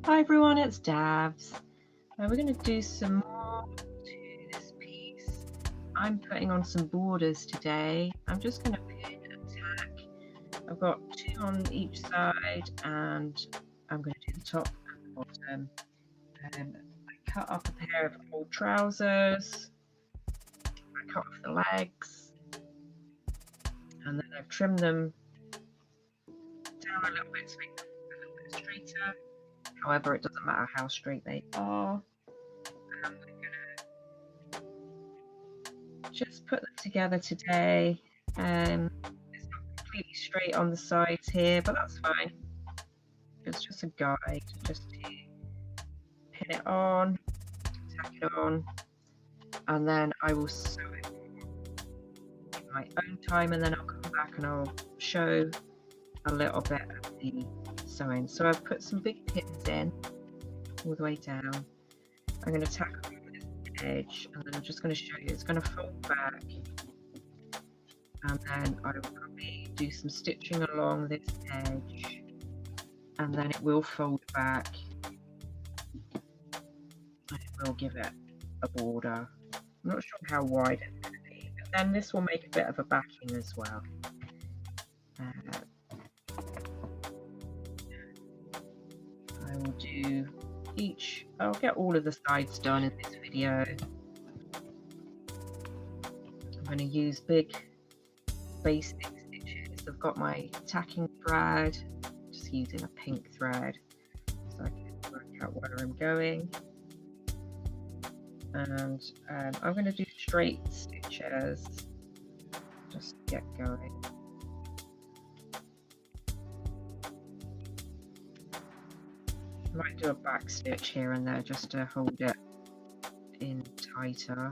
Hi everyone, it's Dabs. We're going to do some more to this piece. I'm putting on some borders today. I'm just going to pin and tack. I've got 2 on each side and I'm going to do the top and the bottom. I cut up a pair of old trousers. I cut off the legs and then I've trimmed them down a little bit to make them a little bit straighter. However, it doesn't matter how straight they are. I'm going to just put them together today. It's not completely straight on the sides here, but that's fine. It's just a guide, just to pin it on, tack it on, and then I will sew it in my own time, and then I'll come back and I'll show a little bit of the sewing. So I've put some big pins in all the way down. I'm going to tack on this edge and then I'm just going to show you it's going to fold back, and then I will probably do some stitching along this edge and then it will fold back and it will give it a border. I'm not sure how wide it's going to be, but then this will make a bit of a backing as well. I will do each, I'll get all of the sides done in this video. I'm going to use big basic stitches. I've got my tacking thread, just using a pink thread so I can work out where I'm going. And I'm going to do straight stitches just to get going. I might do a back stitch here and there just to hold it in tighter.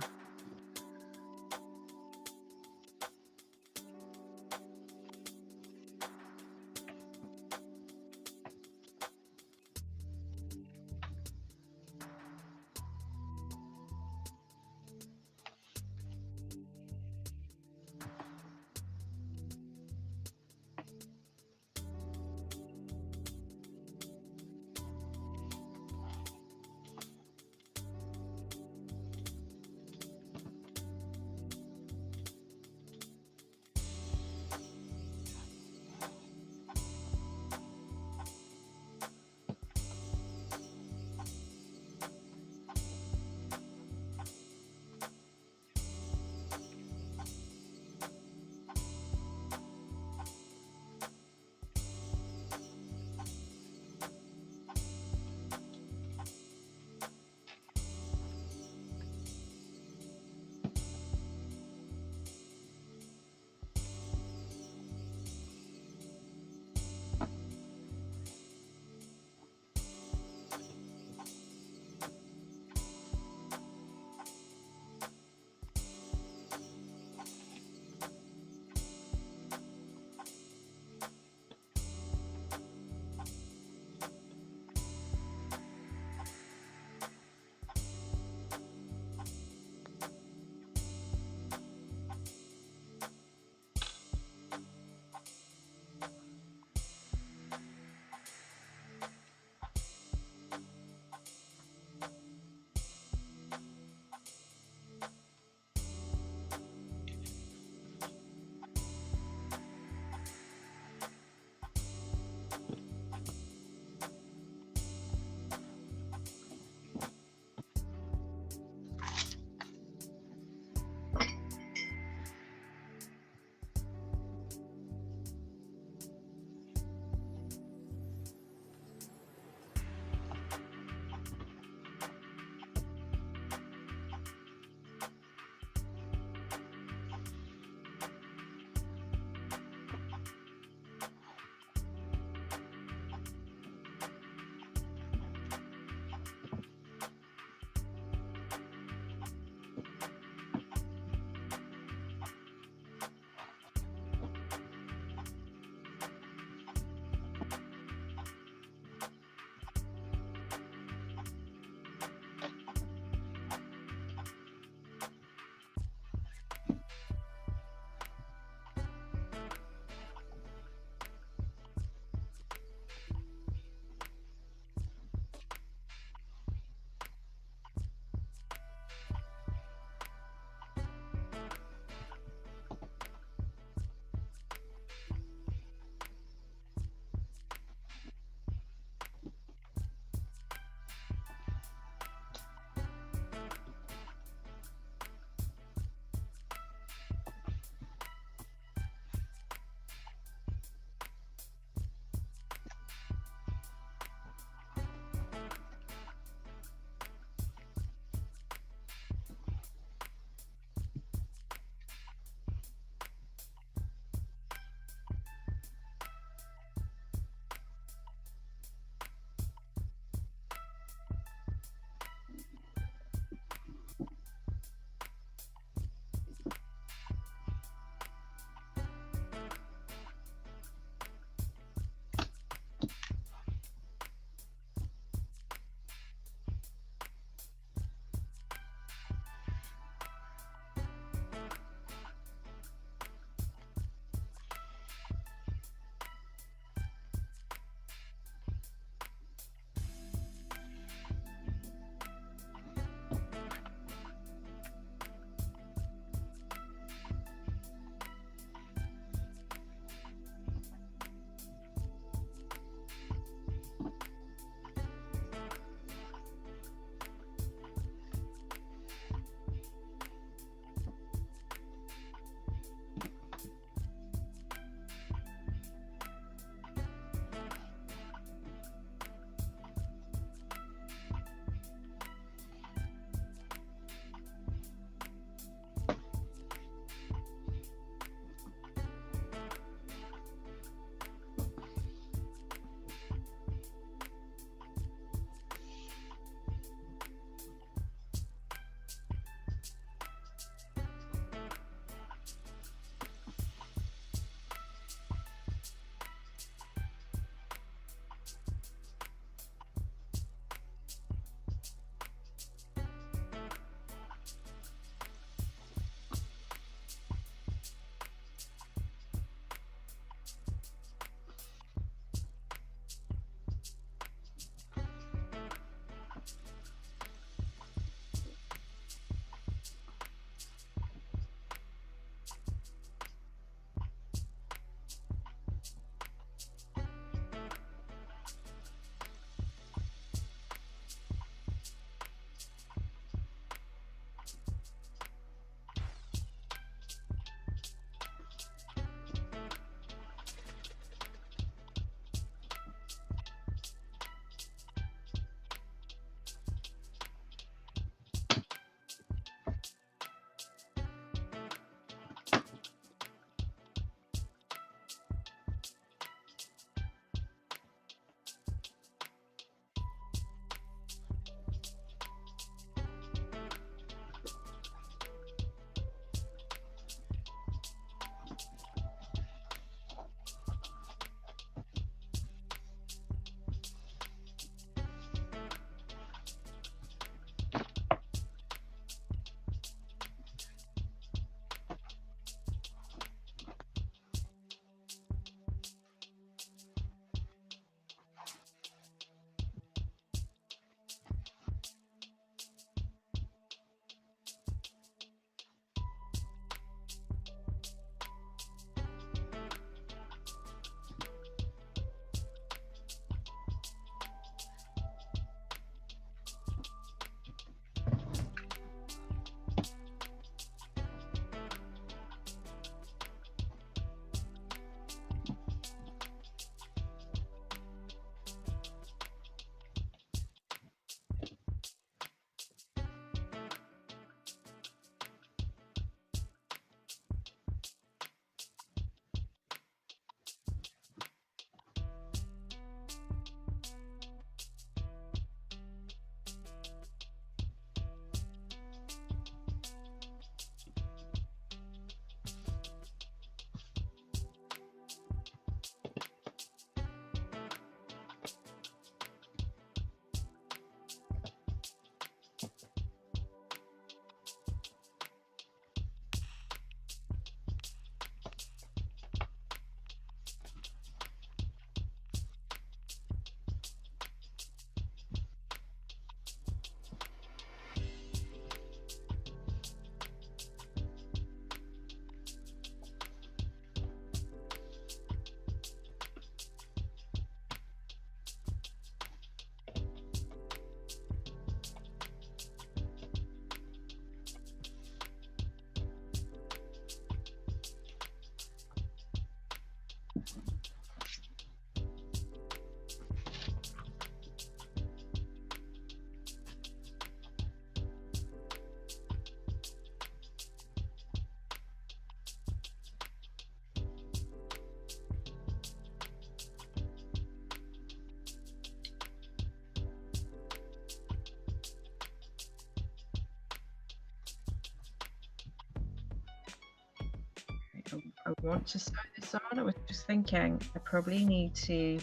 I want to sew this on. I was just thinking I probably need to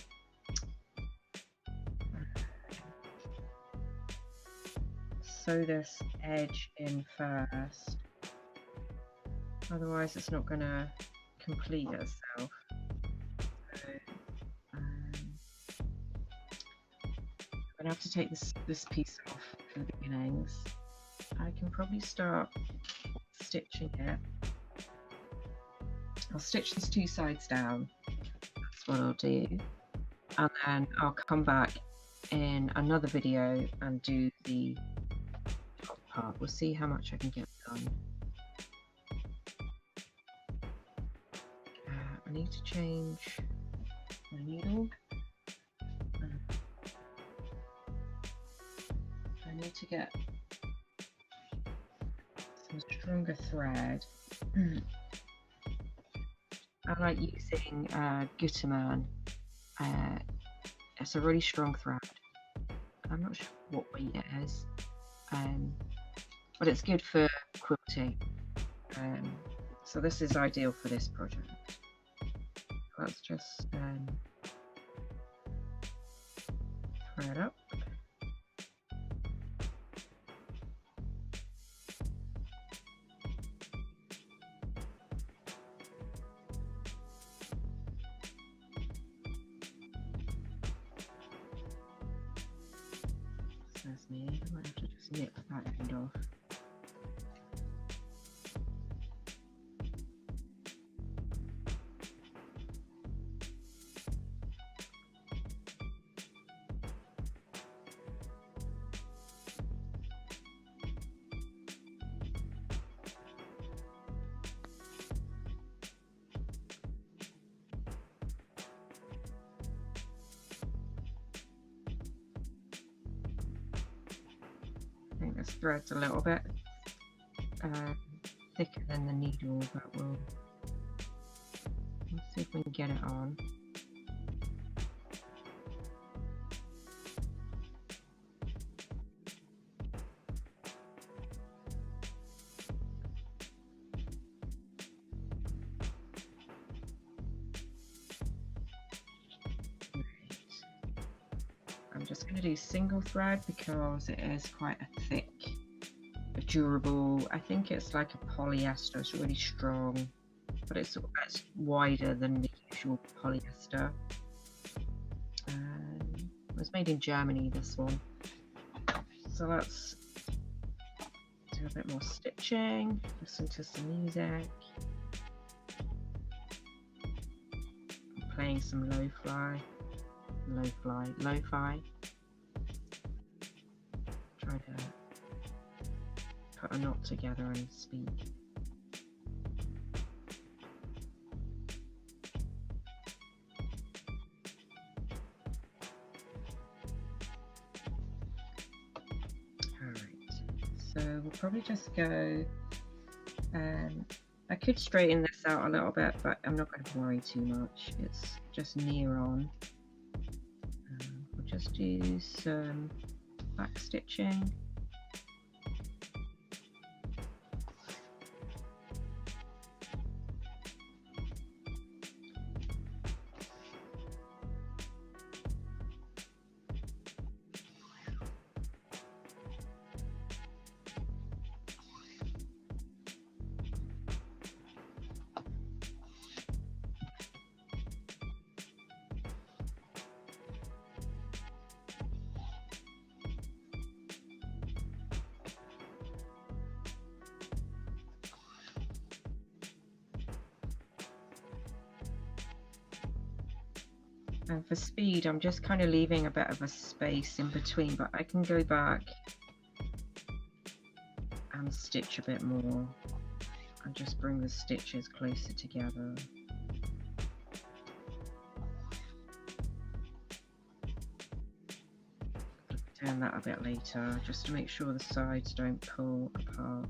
sew this edge in first, otherwise it's not going to complete itself. So, I'm going to have to take this piece off for the beginnings. I can probably start stitching it. I'll stitch these two sides down, that's what I'll do, and then I'll come back in another video and do the top part. We'll see how much I can get done. I need to change my needle. I need to get some stronger thread. I like using Gutermann. It's a really strong thread. I'm not sure what weight it is, but it's good for quilting. So this is ideal for this project. Let's just thread up. Says me, I might have to just nip that end off. I think this thread's a little bit thicker than the needle, but let's see if we can get it on. I'm just going to do single thread because it is quite a thick, durable. I think it's like a polyester. It's really strong, but it's wider than the usual polyester. It was made in Germany, this one. So let's do a bit more stitching, listen to some music. I'm playing some lo-fi. Try to put a knot together and speak. Alright, so we'll probably just go, I could straighten this out a little bit, but I'm not going to worry too much. It's just near on. We'll just do some back stitching. And for speed, I'm just kind of leaving a bit of a space in between, but I can go back and stitch a bit more and just bring the stitches closer together. Doing that a bit later, just to make sure the sides don't pull apart.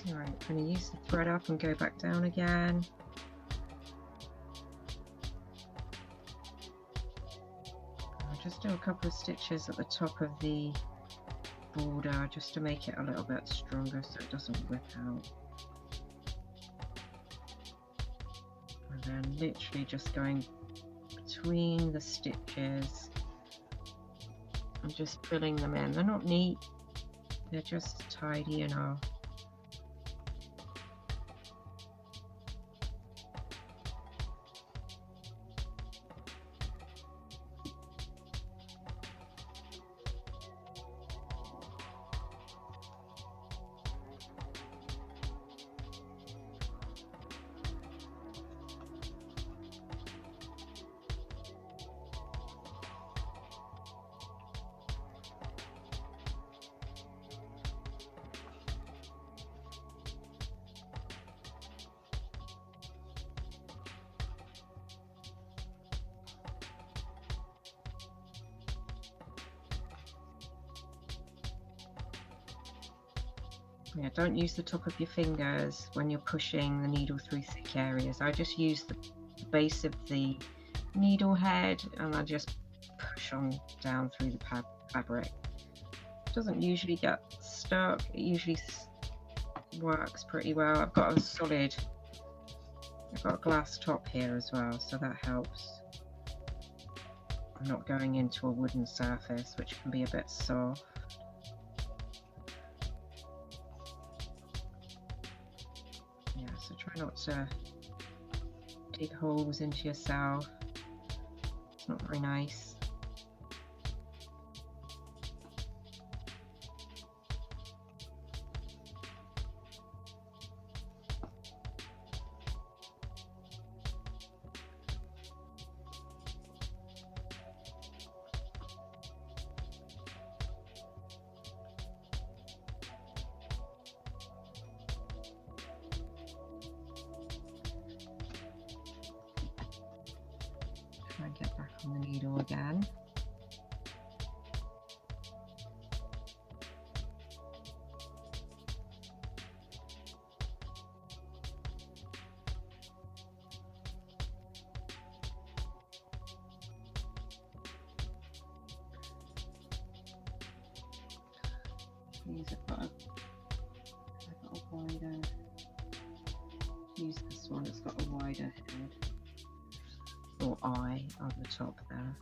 Alright, I'm going to use the thread up and go back down again. I'll just do a couple of stitches at the top of the border just to make it a little bit stronger so it doesn't rip out. And then literally just going between the stitches and just filling them in. They're not neat, they're just tidy enough. Yeah, don't use the top of your fingers when you're pushing the needle through thick areas. I just use the base of the needle head and I just push on down through the fabric. It doesn't usually get stuck, it usually works pretty well. I've got a glass top here as well, so that helps. I'm not going into a wooden surface, which can be a bit soft. Yeah, so try not to dig holes into yourself. It's not very nice. Try and get back on the needle again. I've got a wider, use this one, it's got a wider head or eye on the top there.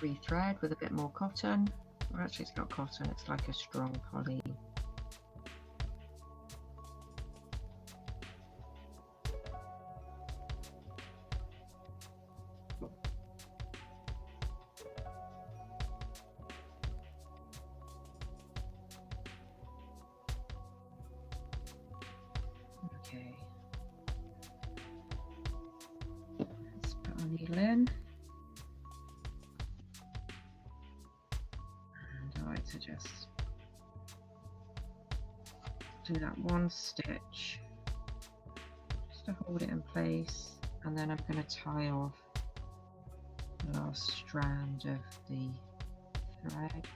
Rethread with a bit more cotton, or actually it's not cotton, it's like a strong poly. Okay, let's put our needle in. To just do that one stitch just to hold it in place, and then I'm going to tie off the last strand of the thread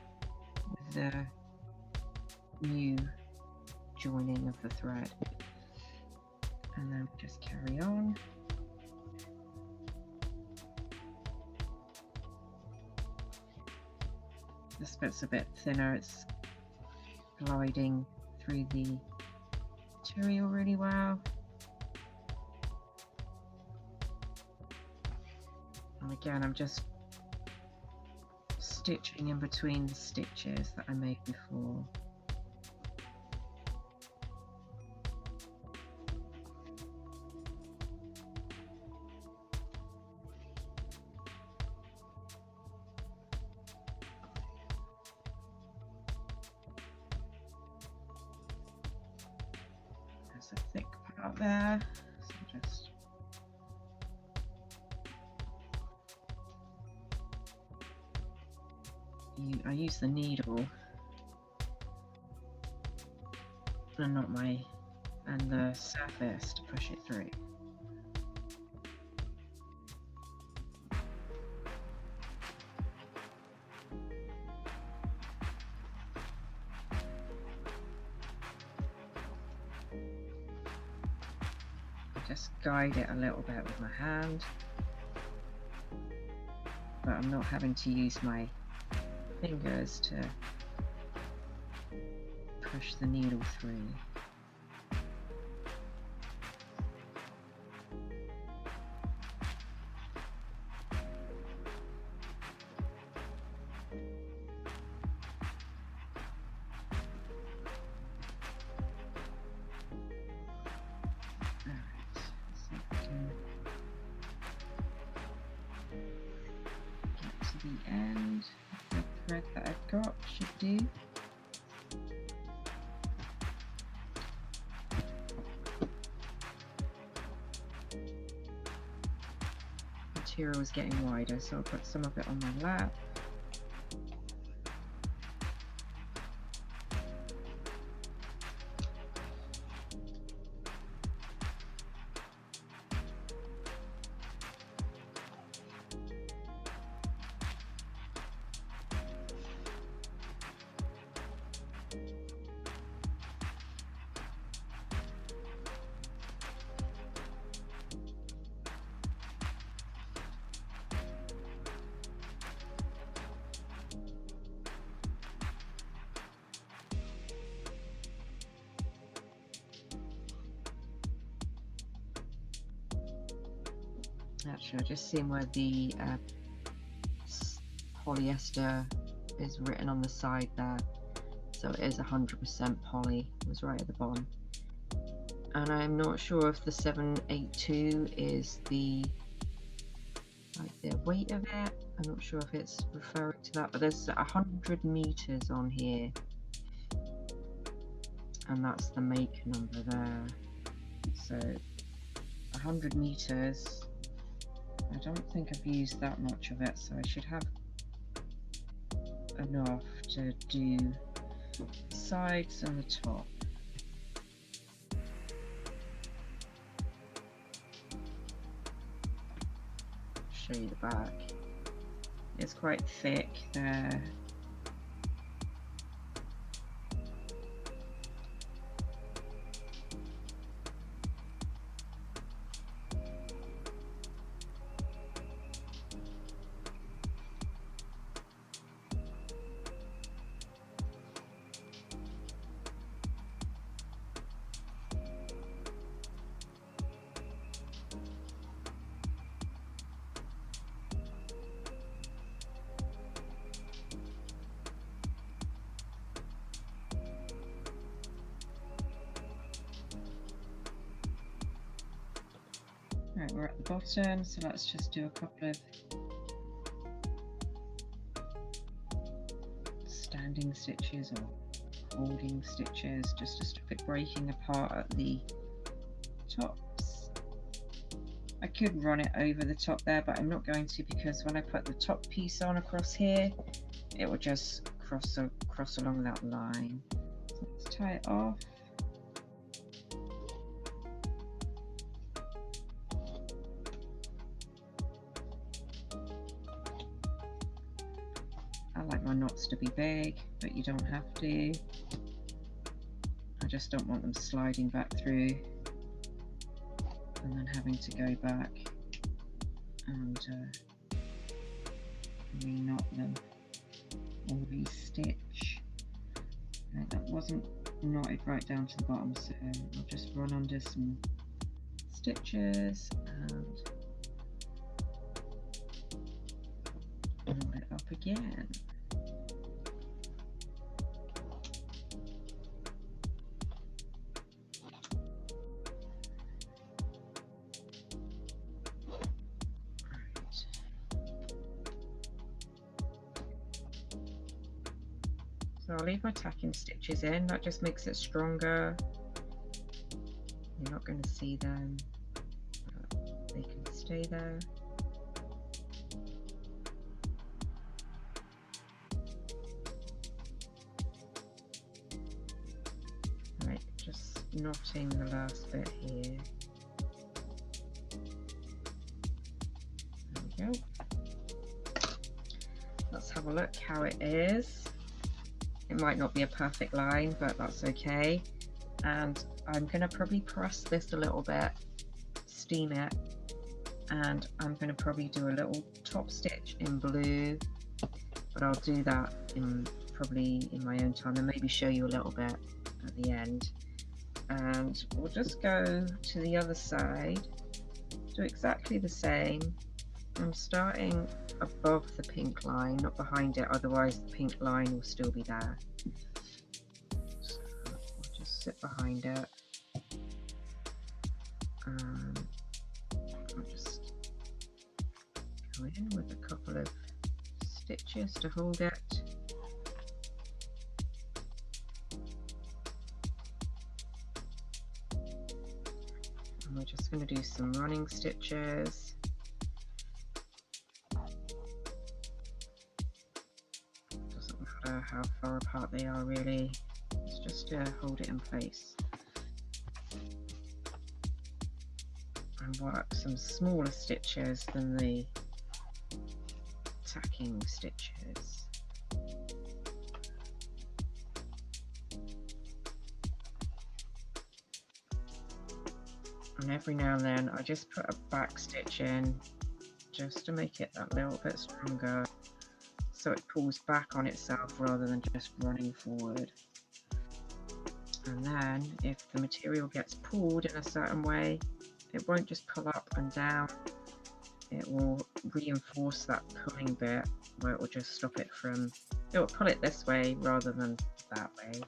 with the new joining of the thread, and then just carry on. This bit's a bit thinner, it's gliding through the material really well. And again, I'm just stitching in between the stitches that I made before. There's a thick part there, so just I use the needle and not the surface to push it through. Just guide it a little bit with my hand, but I'm not having to use my fingers to push the needle through. The end of the thread that I've got should do. Material is getting wider, so I'll put some of it on my lap. Actually, I've just seen where the polyester is written on the side there, so it is 100% poly. It was right at the bottom, and I'm not sure if the 782 is the weight of it. I'm not sure if it's referring to that, but there's 100 meters on here, and that's the make number there. So 100 meters. I don't think I've used that much of it, so I should have enough to do the sides and the top. Show you the back. It's quite thick there. Right, we're at the bottom, so let's just do a couple of standing stitches or holding stitches just to stop it breaking apart at the tops. I could run it over the top there, but I'm not going to, because when I put the top piece on across here, it will just cross along that line. So let's tie it off. I like my knots to be big, but you don't have to. I just don't want them sliding back through and then having to go back and re-knot them or re-stitch. Right, that wasn't knotted right down to the bottom, so I'll just run under some stitches and again. So I'll leave my tacking stitches in, that just makes it stronger. You're not going to see them, but they can stay there. Right, just knotting the last bit here. There we go. Let's have a look how it is. It might not be a perfect line, but that's okay. And I'm going to probably press this a little bit, steam it, and I'm going to probably do a little top stitch in blue, but I'll do that probably in my own time and maybe show you a little bit at the end. And we'll just go to the other side, do exactly the same. I'm starting above the pink line, not behind it, otherwise the pink line will still be there. So I'll just sit behind it. I'll just go in with a couple of stitches to hold it. And we're just going to do some running stitches. Doesn't matter how far apart they are really, it's just to hold it in place. And work some smaller stitches than the tacking stitches. And every now and then I just put a back stitch in just to make it that little bit stronger, so it pulls back on itself rather than just running forward. And then if the material gets pulled in a certain way, it won't just pull up and down, it will reinforce that pulling bit where it will just stop it from, it will pull it this way rather than that way.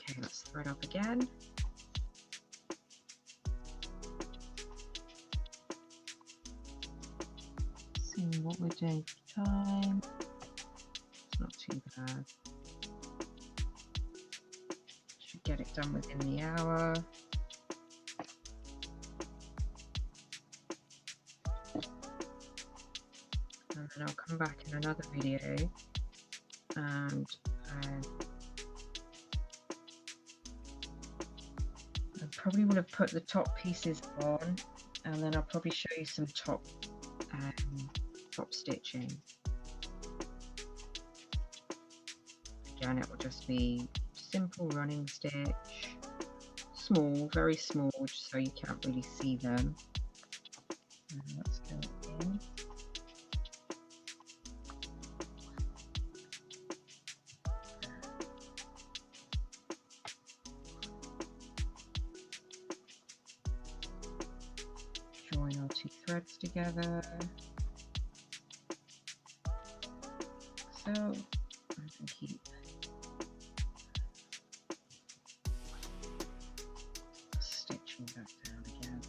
Okay, let's thread up again. See what we're doing for time. It's not too bad. Should get it done within the hour. And then I'll come back in another video and I probably would have put the top pieces on, and then I'll probably show you some top stitching. Again, it will just be simple running stitch, small, very small, so you can't really see them. And let's go in. Join our two threads together. So I can keep stitching back down again.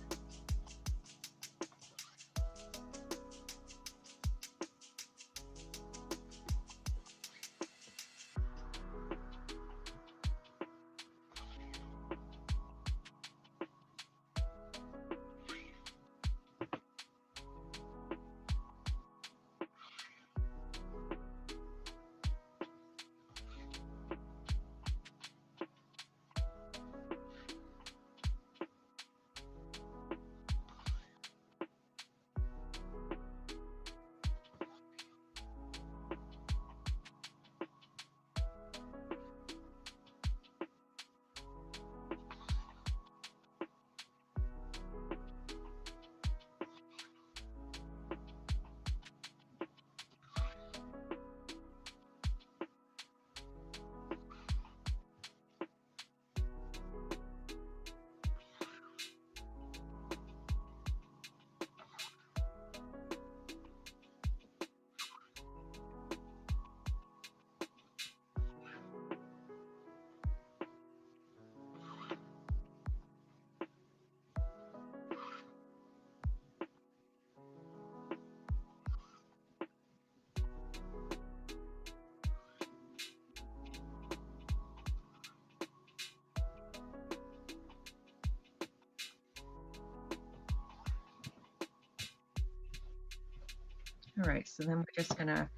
All right, so then we're just gonna,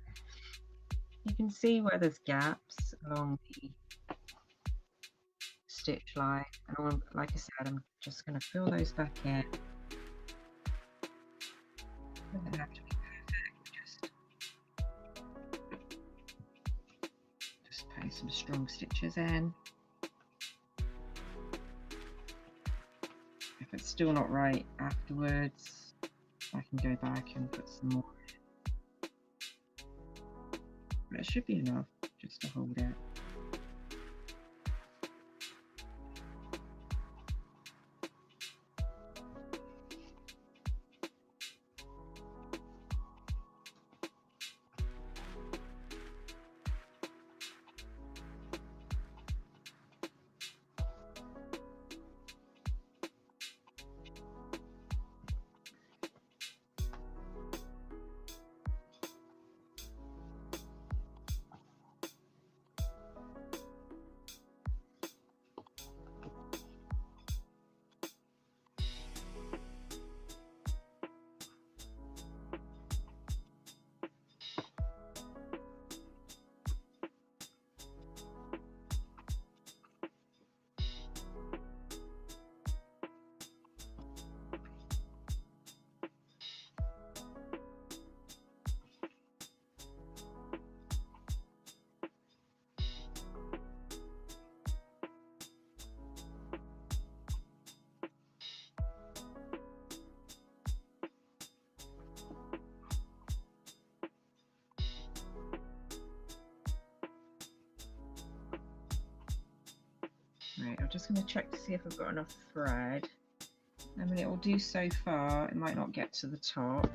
you can see where there's gaps along the stitch line, and like I said, I'm just gonna fill those back in. It doesn't have to be perfect, just putting some strong stitches in. If it's still not right afterwards, I can go back and put some more in. But it should be enough just to hold it. Right, I'm just going to check to see if I've got enough thread. I mean, it will do so far, it might not get to the top.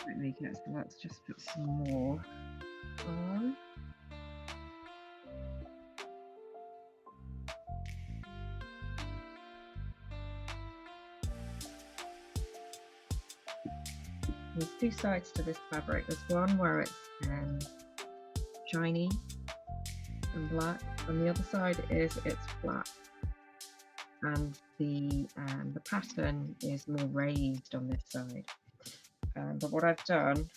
Might make it, so let's just put some more on. There's two sides to this fabric. There's one where it's shiny and black, and the other side is it's flat, and the pattern is more raised on this side. But what I've done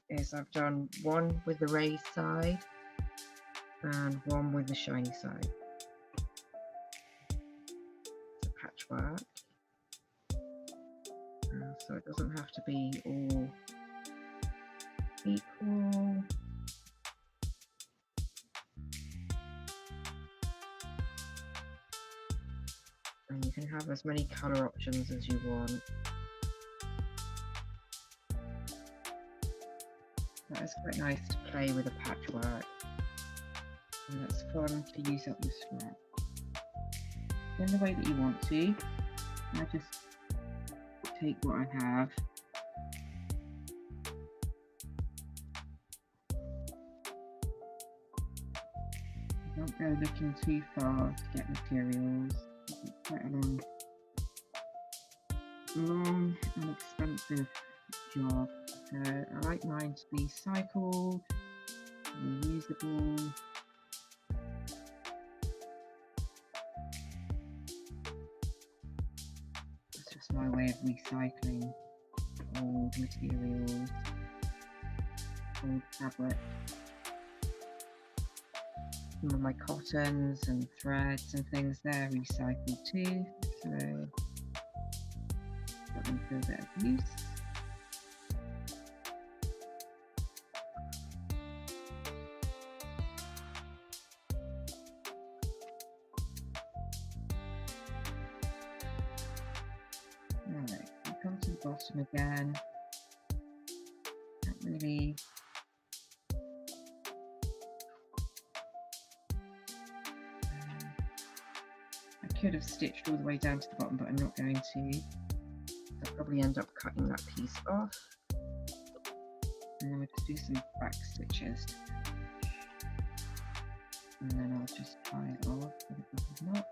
is I've done one with the raised side and one with the shiny side. It's a patchwork, so it doesn't have to be all equal. And you can have as many colour options as you want. But it's quite nice to play with a patchwork, and it's fun to use up your scrap in the way that you want to. I just take what I have. Don't go looking too far to get materials. It's quite a long and expensive job. So I like mine to be cycled, reusable. It's just my way of recycling old materials, old fabric. Some of my cottons and threads and things, they're recycled too, so put them through a bit of use. Alright, we come to the bottom again. Can't really I could have stitched all the way down to the bottom, but I'm not going to. I'll probably end up cutting that piece off. And then we'll just do some back stitches. And then I'll just tie it off with a couple of knots.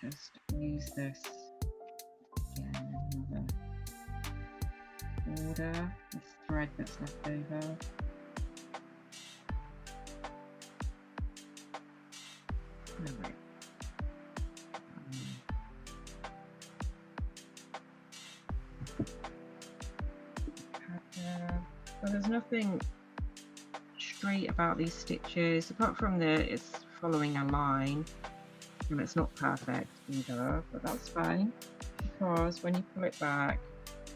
Just use this again, another border, this thread that's left over. Right. So there's nothing straight about these stitches apart from it's following a line. And it's not perfect either, but that's fine, because when you pull it back,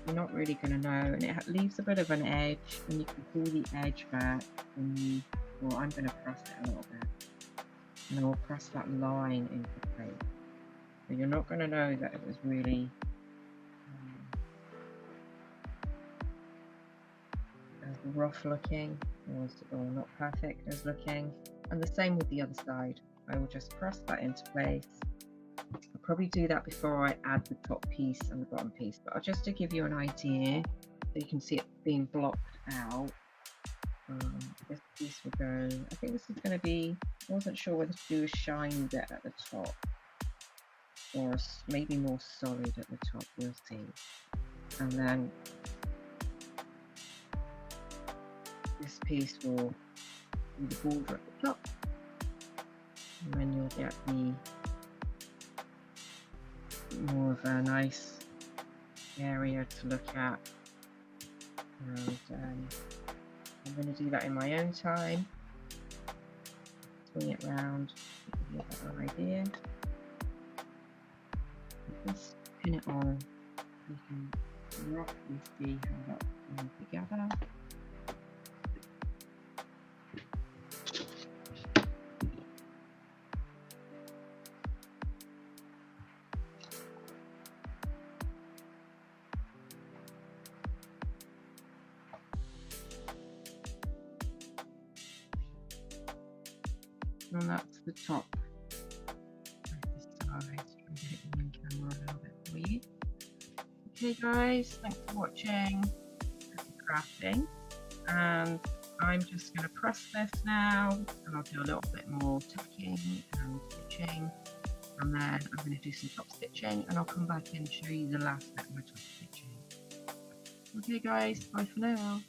you're not really going to know, and it leaves a bit of an edge, and you can pull the edge back, and well, I'm going to press it a little bit, and then we'll press that line into place. So you're not going to know that it was really as rough looking, or not perfect as looking, and the same with the other side. I will just press that into place. I'll probably do that before I add the top piece and the bottom piece, but just to give you an idea, so you can see it being blocked out. This piece will go, I think this is going to be, I wasn't sure whether to do a shiny bit at the top, or maybe more solid at the top, we'll see. And then this piece will be the border at the top. And then you'll get the more of a nice area to look at, and I'm going to do that in my own time. Swing it round to give you a better idea. Just pin it on so you can roughly see how that's coming together. and that's the top of the side. I'll get it in camera a little bit for you. Okay guys, thanks for watching crafting, and I'm just going to press this now, and I'll do a little bit more tacking and stitching, and then I'm going to do some top stitching, and I'll come back and show you the last bit of my top stitching. Okay guys, bye for now.